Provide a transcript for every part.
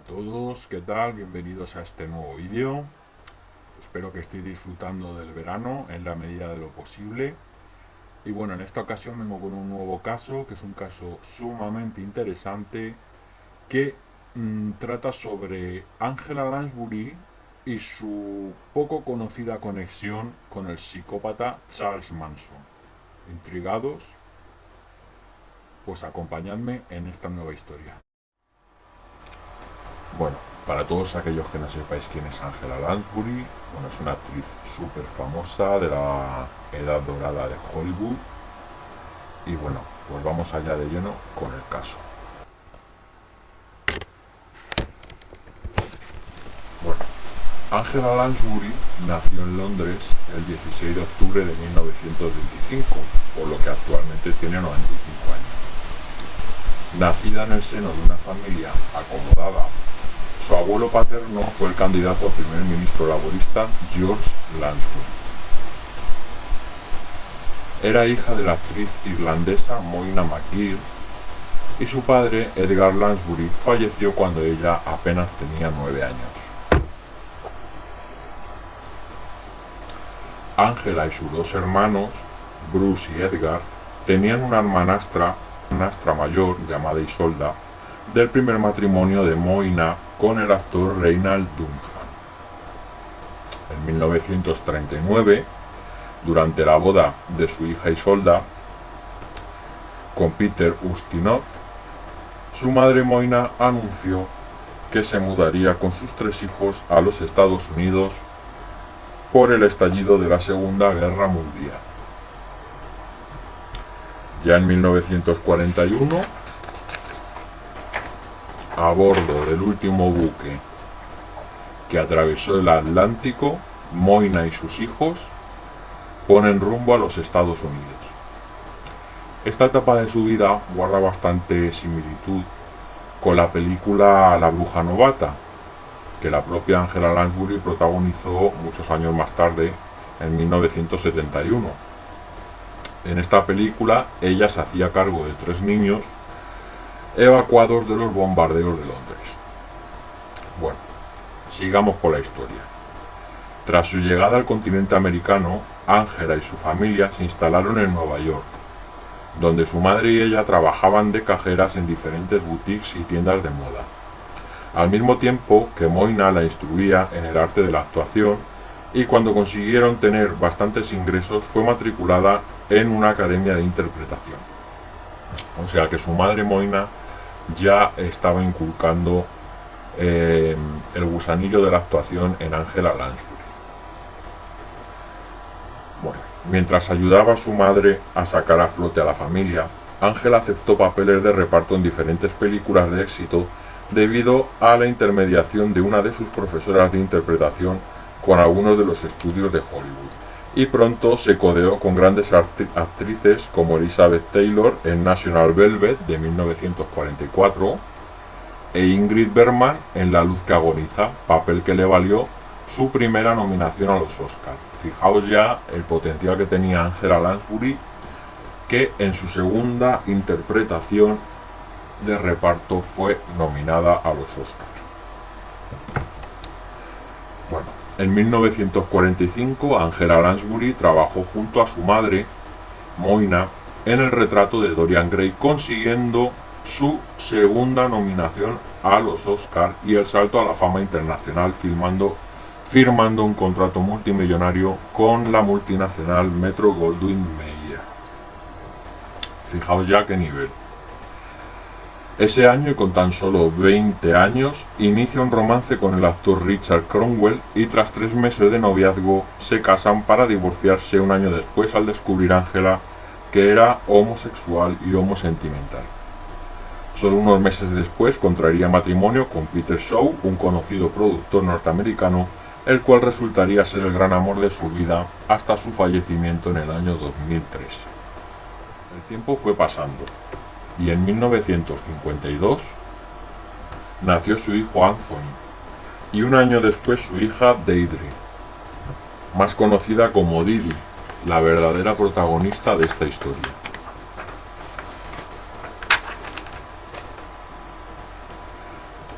todos, ¿qué tal? Bienvenidos a este nuevo vídeo. Espero que estéis disfrutando del verano en la medida de lo posible. Y bueno, en esta ocasión vengo con un nuevo caso, que es un caso sumamente interesante, que trata sobre Angela Lansbury y su poco conocida conexión con el psicópata Charles Manson. ¿Intrigados? Pues acompañadme en esta nueva historia. Bueno, para todos aquellos que no sepáis quién es Angela Lansbury, bueno, es una actriz súper famosa de la edad dorada de Hollywood. Y bueno, pues vamos allá de lleno con el caso. Bueno, Angela Lansbury nació en Londres el 16 de octubre de 1925, por lo que actualmente tiene 95 años. Nacida en el seno de una familia acomodada, su abuelo paterno fue el candidato a primer ministro laborista George Lansbury. Era hija de la actriz irlandesa Moina McGill y su padre, Edgar Lansbury, falleció cuando ella apenas tenía 9 años. Angela y sus dos hermanos, Bruce y Edgar, tenían una hermanastra mayor llamada Isolda, del primer matrimonio de Moina con el actor Reinald Dunham. En 1939, durante la boda de su hija Isolda con Peter Ustinov, su madre Moina anunció que se mudaría con sus 3 hijos a los Estados Unidos por el estallido de la Segunda Guerra Mundial. Ya en 1941, a bordo del último buque que atravesó el Atlántico, Moina y sus hijos ponen rumbo a los Estados Unidos. Esta etapa de su vida guarda bastante similitud con la película La bruja novata, que la propia Angela Lansbury protagonizó muchos años más tarde, en 1971. En esta película ella se hacía cargo de 3 niños evacuados de los bombardeos de Londres. Bueno, sigamos con la historia. Tras su llegada al continente americano, Angela y su familia se instalaron en Nueva York, donde su madre y ella trabajaban de cajeras en diferentes boutiques y tiendas de moda, al mismo tiempo que Moina la instruía en el arte de la actuación, y cuando consiguieron tener bastantes ingresos fue matriculada en una academia de interpretación. O sea que su madre Moina ya estaba inculcando el gusanillo de la actuación en Angela Lansbury. Bueno, mientras ayudaba a su madre a sacar a flote a la familia, Angela aceptó papeles de reparto en diferentes películas de éxito debido a la intermediación de una de sus profesoras de interpretación con algunos de los estudios de Hollywood, y pronto se codeó con grandes actrices como Elizabeth Taylor en National Velvet de 1944 e Ingrid Bergman en La luz que agoniza, papel que le valió su primera nominación a los Oscars. Fijaos ya el potencial que tenía Angela Lansbury, que en su segunda interpretación de reparto fue nominada a los Oscars. Bueno, en 1945 Angela Lansbury trabajó junto a su madre, Moina, en el retrato de Dorian Gray, consiguiendo su segunda nominación a los Oscars y el salto a la fama internacional, firmando un contrato multimillonario con la multinacional Metro-Goldwyn-Mayer. Fijaos ya qué nivel. Ese año, y con tan solo 20 años, inicia un romance con el actor Richard Cromwell, y tras 3 meses de noviazgo se casan para divorciarse un año después al descubrir Angela que era homosexual y homosentimental. Solo unos meses después contraería matrimonio con Peter Shaw, un conocido productor norteamericano, el cual resultaría ser el gran amor de su vida hasta su fallecimiento en el año 2003. El tiempo fue pasando, y en 1952 nació su hijo Anthony, y un año después su hija Deirdre, más conocida como Didi, la verdadera protagonista de esta historia.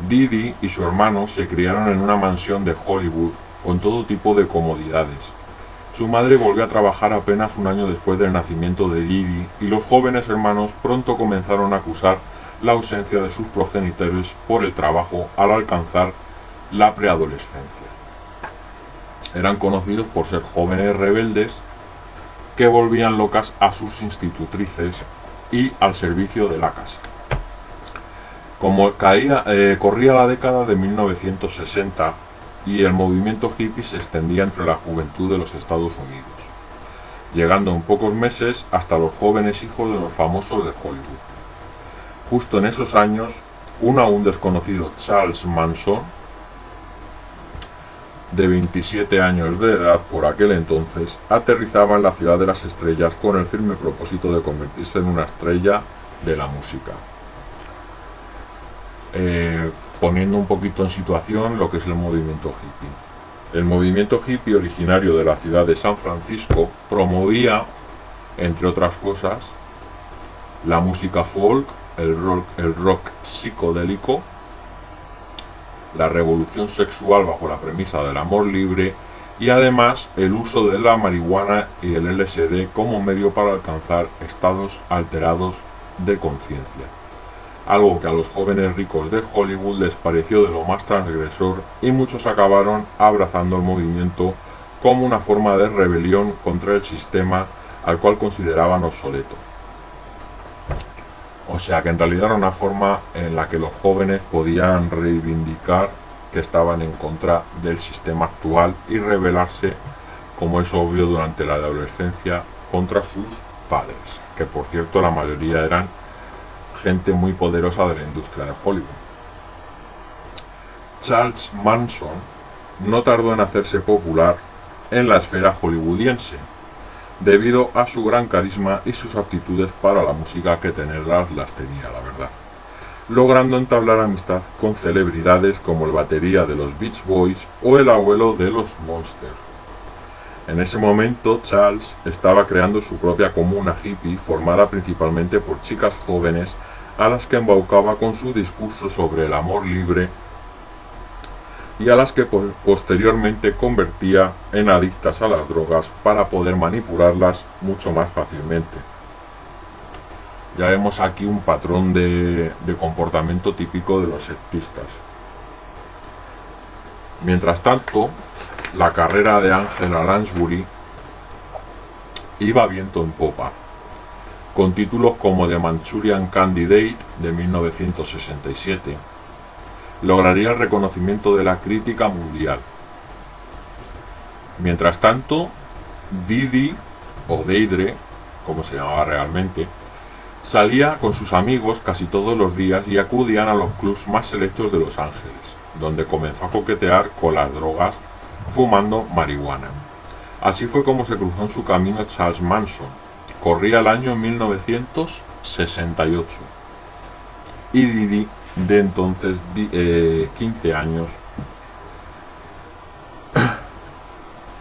Didi y su hermano se criaron en una mansión de Hollywood con todo tipo de comodidades. Su madre volvió a trabajar apenas un año después del nacimiento de Didi y los jóvenes hermanos pronto comenzaron a acusar la ausencia de sus progenitores por el trabajo al alcanzar la preadolescencia. Eran conocidos por ser jóvenes rebeldes que volvían locas a sus institutrices y al servicio de la casa. Como corría la década de 1960 y el movimiento hippie se extendía entre la juventud de los Estados Unidos, llegando en pocos meses hasta los jóvenes hijos de los famosos de Hollywood. Justo en esos años, un aún desconocido Charles Manson, de 27 años de edad por aquel entonces, aterrizaba en la ciudad de las estrellas con el firme propósito de convertirse en una estrella de la música. Poniendo un poquito en situación lo que es el movimiento hippie. El movimiento hippie, originario de la ciudad de San Francisco, promovía, entre otras cosas, la música folk, el rock psicodélico, la revolución sexual bajo la premisa del amor libre y además el uso de la marihuana y el LSD como medio para alcanzar estados alterados de conciencia. Algo que a los jóvenes ricos de Hollywood les pareció de lo más transgresor y muchos acabaron abrazando el movimiento como una forma de rebelión contra el sistema al cual consideraban obsoleto. O sea que en realidad era una forma en la que los jóvenes podían reivindicar que estaban en contra del sistema actual y rebelarse, como es obvio, durante la adolescencia contra sus padres, que por cierto la mayoría eran gente muy poderosa de la industria de Hollywood. Charles Manson no tardó en hacerse popular en la esfera hollywoodiense, debido a su gran carisma y sus aptitudes para la música, que tenerlas las tenía, la verdad, logrando entablar amistad con celebridades como el batería de los Beach Boys o el abuelo de los Monsters. En ese momento, Charles estaba creando su propia comuna hippie formada principalmente por chicas jóvenes a las que embaucaba con su discurso sobre el amor libre y a las que posteriormente convertía en adictas a las drogas para poder manipularlas mucho más fácilmente. Ya vemos aquí un patrón de comportamiento típico de los sectistas. Mientras tanto, la carrera de Angela Lansbury iba viento en popa, con títulos como The Manchurian Candidate de 1967, lograría el reconocimiento de la crítica mundial. Mientras tanto, Didi, o Deidre, como se llamaba realmente, salía con sus amigos casi todos los días y acudían a los clubs más selectos de Los Ángeles, donde comenzó a coquetear con las drogas fumando marihuana. Así fue como se cruzó en su camino Charles Manson. Corría el año 1968 y Didi, de entonces 15 años,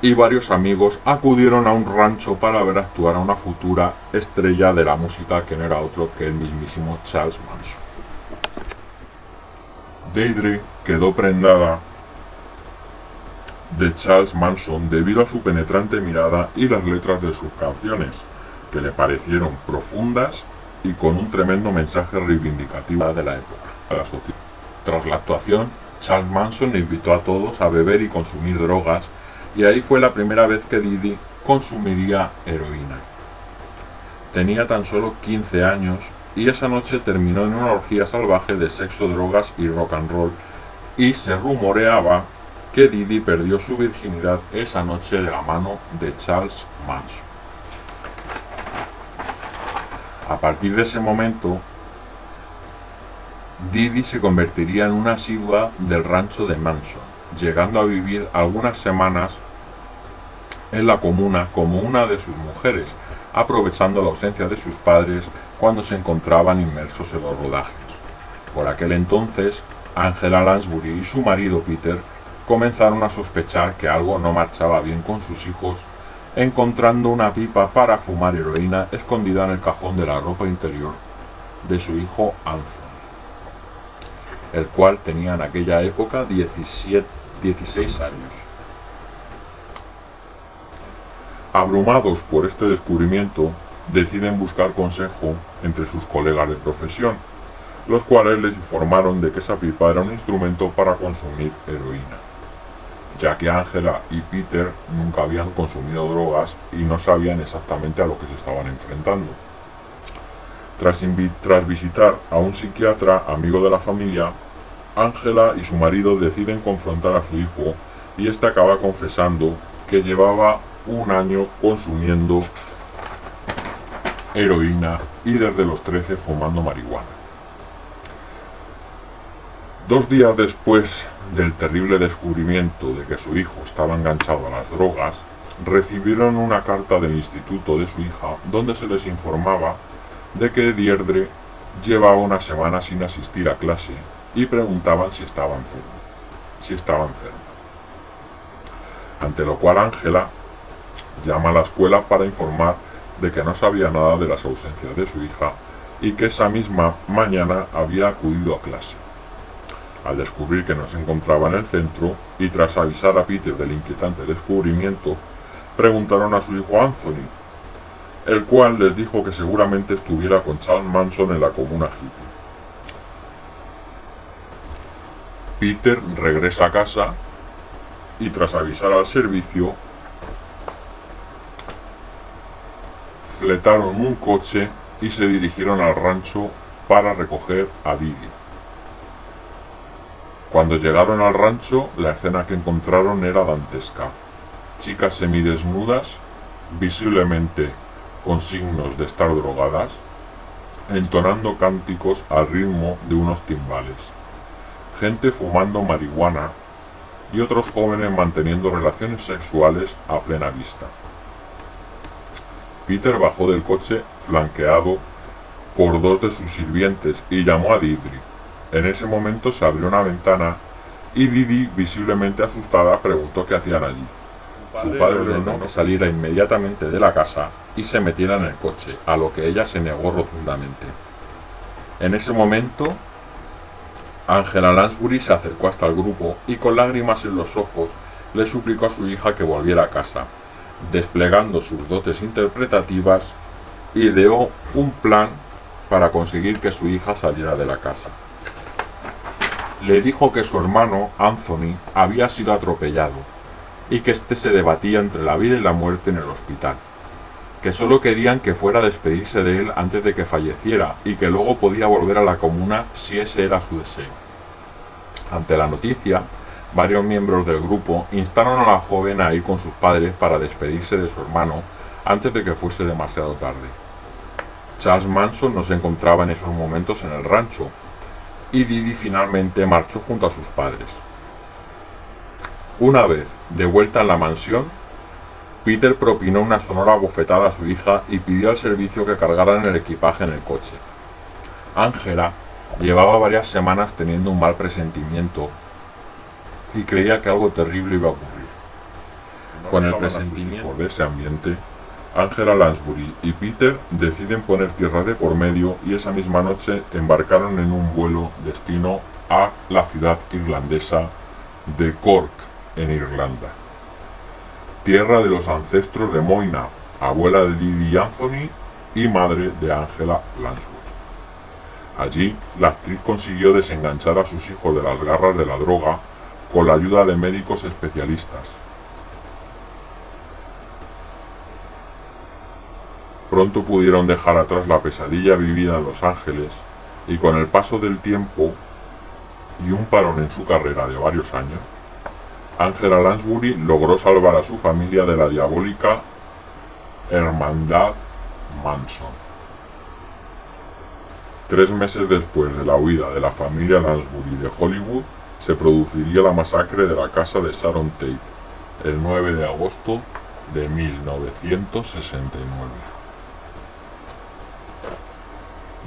y varios amigos acudieron a un rancho para ver actuar a una futura estrella de la música, que no era otro que el mismísimo Charles Manson. Deidre quedó prendada de Charles Manson debido a su penetrante mirada y las letras de sus canciones, que le parecieron profundas y con un tremendo mensaje reivindicativo de la época. Tras la actuación, Charles Manson invitó a todos a beber y consumir drogas, y ahí fue la primera vez que Didi consumiría heroína. Tenía tan solo 15 años y esa noche terminó en una orgía salvaje de sexo, drogas y rock and roll, y se rumoreaba que Didi perdió su virginidad esa noche de la mano de Charles Manson. A partir de ese momento, Didi se convertiría en una asidua del rancho de Manson, llegando a vivir algunas semanas en la comuna como una de sus mujeres, aprovechando la ausencia de sus padres cuando se encontraban inmersos en los rodajes. Por aquel entonces, Angela Lansbury y su marido Peter comenzaron a sospechar que algo no marchaba bien con sus hijos, encontrando una pipa para fumar heroína escondida en el cajón de la ropa interior de su hijo Anthony. el cual tenía en aquella época 16 años. Abrumados por este descubrimiento, deciden buscar consejo entre sus colegas de profesión, los cuales les informaron de que esa pipa era un instrumento para consumir heroína, ya que Angela y Peter nunca habían consumido drogas y no sabían exactamente a lo que se estaban enfrentando. Tras visitar a un psiquiatra amigo de la familia, Angela y su marido deciden confrontar a su hijo y este acaba confesando que llevaba un año consumiendo heroína y desde los 13 fumando marihuana. 2 días después del terrible descubrimiento de que su hijo estaba enganchado a las drogas, recibieron una carta del instituto de su hija donde se les informaba de que Deirdre llevaba una semana sin asistir a clase y preguntaban si estaba enferma. Ante lo cual Angela llama a la escuela para informar de que no sabía nada de las ausencias de su hija y que esa misma mañana había acudido a clase. Al descubrir que no se encontraba en el centro y tras avisar a Peter del inquietante descubrimiento, preguntaron a su hijo Anthony, el cual les dijo que seguramente estuviera con Charles Manson en la comuna hippie. Peter regresa a casa y tras avisar al servicio, fletaron un coche y se dirigieron al rancho para recoger a Didi. Cuando llegaron al rancho, la escena que encontraron era dantesca. Chicas semidesnudas, visiblemente con signos de estar drogadas, entonando cánticos al ritmo de unos timbales, gente fumando marihuana y otros jóvenes manteniendo relaciones sexuales a plena vista. Peter bajó del coche flanqueado por 2 de sus sirvientes y llamó a Deirdre. En ese momento se abrió una ventana y Didi, visiblemente asustada, preguntó qué hacían allí. Su padre ordenó que saliera inmediatamente de la casa y se metiera en el coche, a lo que ella se negó rotundamente. En ese momento, Angela Lansbury se acercó hasta el grupo y con lágrimas en los ojos le suplicó a su hija que volviera a casa. Desplegando sus dotes interpretativas, ideó un plan para conseguir que su hija saliera de la casa. Le dijo que su hermano, Anthony, había sido atropellado y que éste se debatía entre la vida y la muerte en el hospital, que solo querían que fuera a despedirse de él antes de que falleciera y que luego podía volver a la comuna si ese era su deseo. Ante la noticia, varios miembros del grupo instaron a la joven a ir con sus padres para despedirse de su hermano antes de que fuese demasiado tarde. Charles Manson no se encontraba en esos momentos en el rancho y Didi finalmente marchó junto a sus padres. Una vez de vuelta en la mansión, Peter propinó una sonora bofetada a su hija y pidió al servicio que cargaran el equipaje en el coche. Angela llevaba varias semanas teniendo un mal presentimiento y creía que algo terrible iba a ocurrir. Con el presentimiento de ese ambiente, Angela Lansbury y Peter deciden poner tierra de por medio y esa misma noche embarcaron en un vuelo destino a la ciudad irlandesa de Cork, en Irlanda, tierra de los ancestros de Moina, abuela de Didi Anthony y madre de Angela Lansbury. Allí, la actriz consiguió desenganchar a sus hijos de las garras de la droga con la ayuda de médicos especialistas. Pronto pudieron dejar atrás la pesadilla vivida en Los Ángeles y con el paso del tiempo y un parón en su carrera de varios años, Angela Lansbury logró salvar a su familia de la diabólica Hermandad Manson. 3 meses después de la huida de la familia Lansbury de Hollywood, se produciría la masacre de la casa de Sharon Tate, el 9 de agosto de 1969.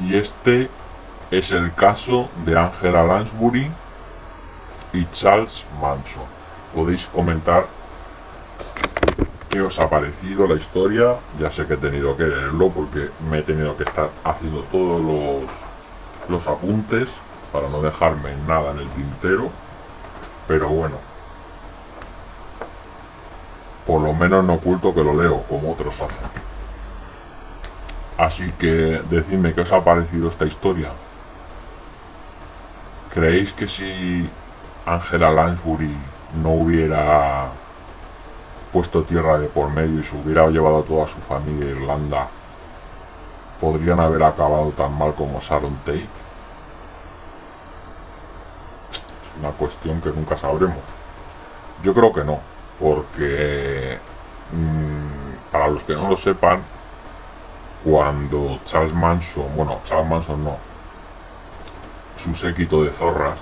Y este es el caso de Angela Lansbury y Charles Manson. Podéis comentar qué os ha parecido la historia. Ya sé que he tenido que leerlo porque me he tenido que estar haciendo todos los apuntes para no dejarme nada en el tintero, pero bueno, por lo menos no oculto que lo leo como otros hacen. Así que decidme qué os ha parecido esta historia. ¿Creéis que si Angela Lansbury no hubiera puesto tierra de por medio y se hubiera llevado a toda su familia a Irlanda, podrían haber acabado tan mal como Sharon Tate? Es una cuestión que nunca sabremos. Yo creo que no, porque para los que no lo sepan, cuando Charles Manson no, su séquito de zorras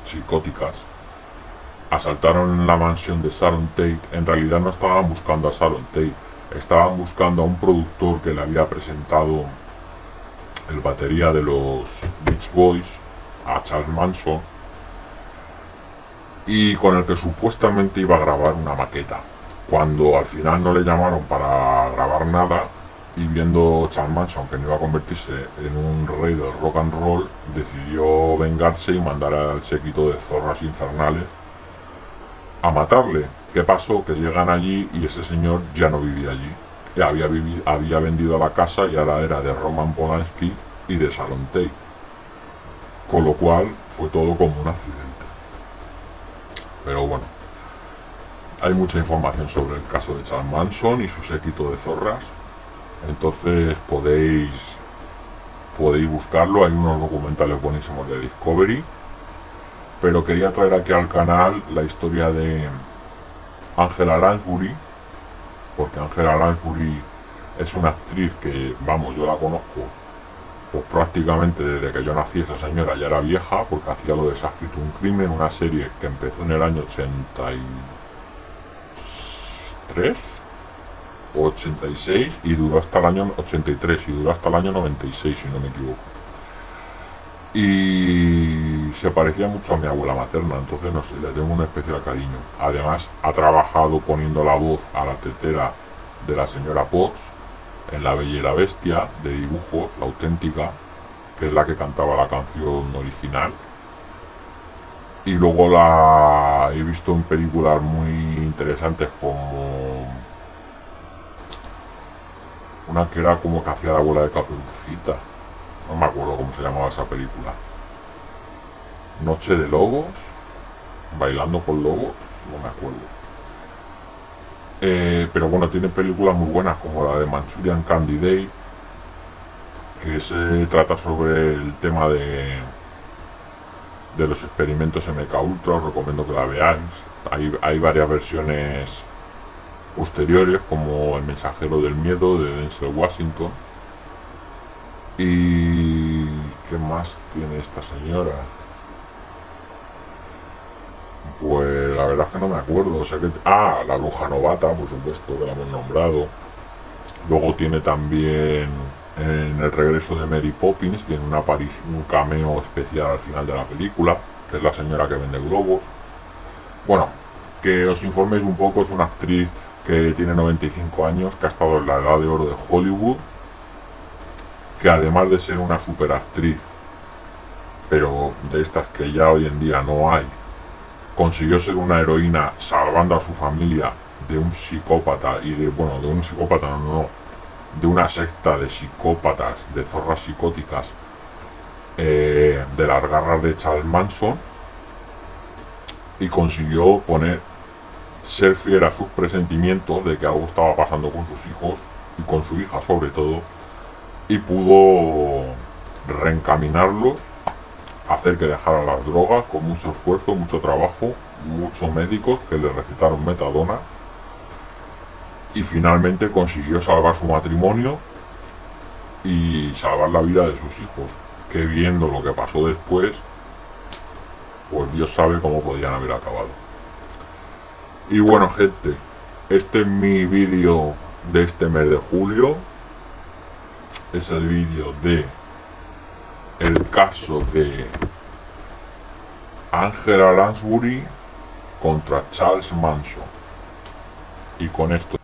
psicóticas asaltaron la mansión de Sharon Tate, en realidad no estaban buscando a Sharon Tate, estaban buscando a un productor que le había presentado el batería de los Beach Boys a Charles Manson, y con el que supuestamente iba a grabar una maqueta. Cuando al final no le llamaron para grabar nada, y viendo Charles Manson que no iba a convertirse en un rey del rock and roll, decidió vengarse y mandar al séquito de zorras infernales a matarle. ¿Qué pasó? Que llegan allí y ese señor ya no vivía allí. Había vendido la casa y ahora era de Roman Polanski y de Sharon Tate. Con lo cual fue todo como un accidente. Pero bueno, hay mucha información sobre el caso de Charles Manson y su séquito de zorras. Entonces podéis buscarlo, hay unos documentales buenísimos de Discovery, pero quería traer aquí al canal la historia de Angela Lansbury, porque Angela Lansbury es una actriz que, vamos, yo la conozco pues prácticamente desde que yo nací. Esa señora ya era vieja, porque hacía lo de Se ha escrito un crimen, una serie que empezó en el año 83 o 86 y duró hasta el año 83 y duró hasta el año 96, si no me equivoco. Y se parecía mucho a mi abuela materna, entonces no sé, le tengo un especial cariño. Además ha trabajado poniendo la voz a la tetera de la señora Potts en La Bella y la Bestia de dibujos, la auténtica, que es la que cantaba la canción original. Y luego la he visto en películas muy interesantes, como una que era como que hacía la abuela de Caperucita, no me acuerdo cómo se llamaba esa película. Noche de Lobos, Bailando con Lobos, no me acuerdo. Pero bueno, tiene películas muy buenas como la de Manchurian Candidate, que se trata sobre el tema de los experimentos MK Ultra. Os recomiendo que la veáis. Hay varias versiones posteriores, como El mensajero del miedo de Denzel Washington. ¿Y qué más tiene esta señora? Pues la verdad es que no me acuerdo. O sea que La bruja novata, por supuesto, que la hemos nombrado. Luego tiene también en El regreso de Mary Poppins, tiene un cameo especial al final de la película, que es la señora que vende globos. Bueno, que os informéis un poco, es una actriz que tiene 95 años, que ha estado en la edad de oro de Hollywood, que además de ser una superactriz, pero de estas que ya hoy en día no hay, consiguió ser una heroína salvando a su familia de un psicópata de una secta de psicópatas, de zorras psicóticas, de las garras de Charles Manson, y consiguió ser fiel a sus presentimientos de que algo estaba pasando con sus hijos y con su hija sobre todo, y pudo reencaminarlos, hacer que dejaran las drogas con mucho esfuerzo, mucho trabajo, muchos médicos que le recetaron metadona, y finalmente consiguió salvar su matrimonio y salvar la vida de sus hijos, que viendo lo que pasó después, pues Dios sabe cómo podían haber acabado. Y bueno, gente, este es mi vídeo de este mes de julio. Es el vídeo de el caso de Angela Lansbury contra Charles Manson. Y con esto